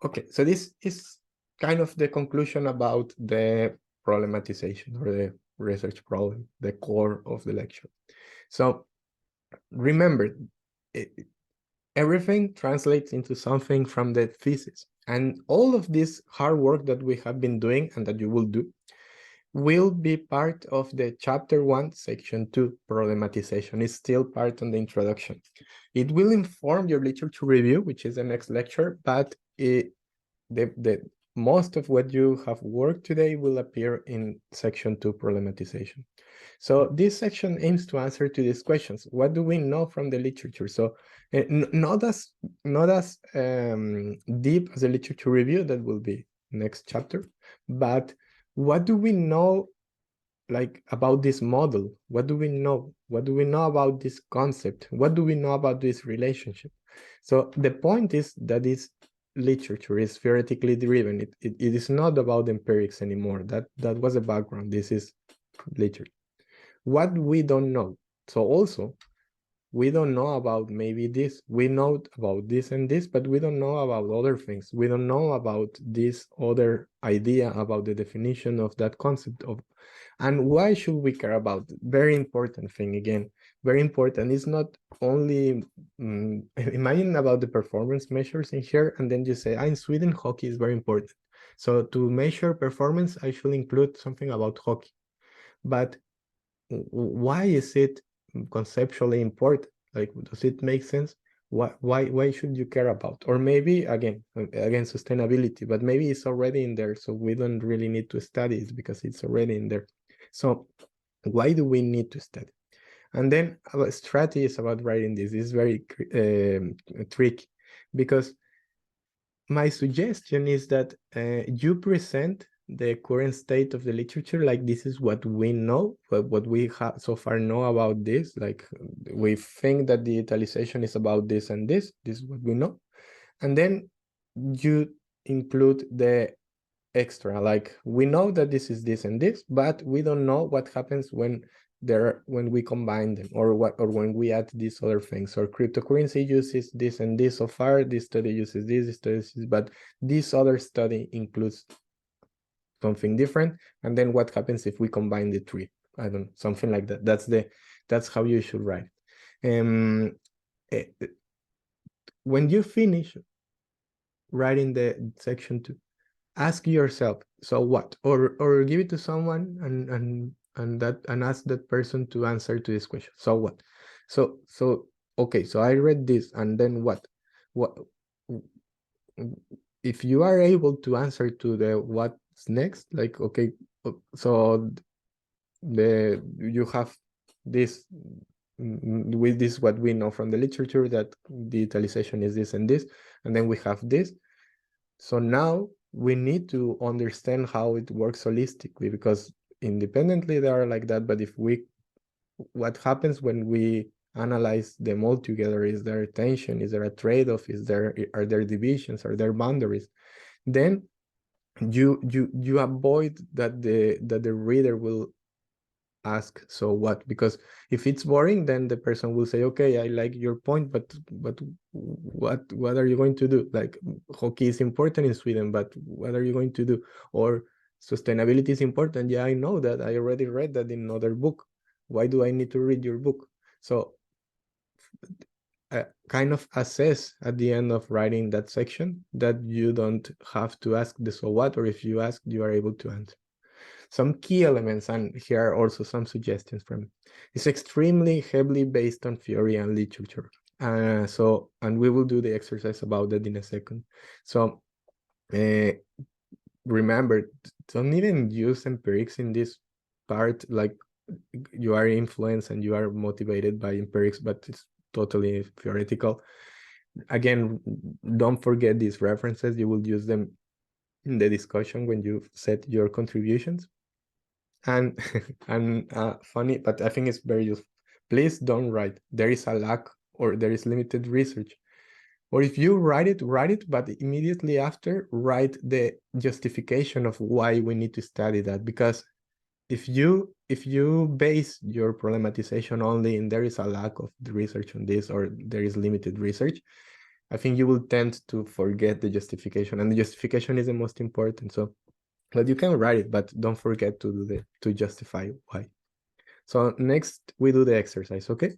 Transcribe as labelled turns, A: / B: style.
A: Okay, so this is kind of the conclusion about the problematization or the research problem, the core of the lecture. So remember, everything translates into something from the thesis. And all of this hard work that we have been doing and that you will do will be part of the chapter 1, section 2, problematization. It's still part on the introduction. It will inform your literature review, which is the next lecture, but the most of what you have worked today will appear in section 2, problematization. So this section aims to answer to these questions. What do we know from the literature? So not as deep as a literature review, that will be next chapter, but what do we know like about this model? What do we know? What do we know about this concept? What do we know about this relationship? So the point is that this literature is theoretically driven. It is not about empirics anymore. That was the background. This is literature. What we don't know. So also, we don't know about maybe this. We know about this and this, but we don't know about other things. We don't know about this other idea, about the definition of that concept of. And why should we care about it? Very important thing again. Very important. It's not only imagine about the performance measures in here, and then you say, in Sweden, hockey is very important. So to measure performance, I should include something about hockey. But why is it conceptually important? Like, does it make sense? Why should you care about? Or maybe again sustainability, but maybe it's already in there, so we don't really need to study it because it's already in there. So why do we need to study? And then our strategies about writing this is very tricky, because my suggestion is that you present the current state of the literature, like this is what we know, what we have so far know about this. Like we think that digitalization is about this and this is what we know. And then you include the extra, like we know that this is this and this, but we don't know what happens when we combine them, or when we add these other things. Or cryptocurrency uses this and this so far, this study uses this study uses, but this other study includes something different. And then what happens if we combine the three? I don't know, something like that. That's how you should write. When you finish writing the section 2, ask yourself, so what? Or give it to someone and ask that person to answer to this question. So what? So okay, so I read this, and then what? If you are able to answer to the what's next, like, okay, so you have this, with this what we know from the literature, that digitalization is this and this, and then we have this. So now we need to understand how it works holistically, because independently they are like that, but what happens when we analyze them all together? Is there a tension? Is there a trade-off? Are there divisions? Are there boundaries? Then you avoid that the reader will ask, so what? Because if it's boring, then the person will say, okay, I like your point, but what are you going to do? Like, hockey is important in Sweden, but what are you going to do? Or sustainability is important. Yeah, I know that. I already read that in another book. Why do I need to read your book? So kind of assess at the end of writing that section that you don't have to ask the so what, or if you ask, you are able to answer. Some key elements, and here are also some suggestions from me. It's extremely heavily based on theory and literature. And we will do the exercise about that in a second. So remember, don't even use empirics in this part. Like, you are influenced and you are motivated by empirics, but it's totally theoretical. Again, don't forget these references. You will use them in the discussion when you set your contributions. And funny, but I think it's very useful. Please don't write there is a lack or there is limited research. Or if you write it, but immediately after write the justification of why we need to study that. Because if you base your problematization only in there is a lack of the research on this, or there is limited research, I think you will tend to forget the justification, and the justification is the most important. So, but you can write it, but don't forget to do to justify why. So next we do the exercise, okay?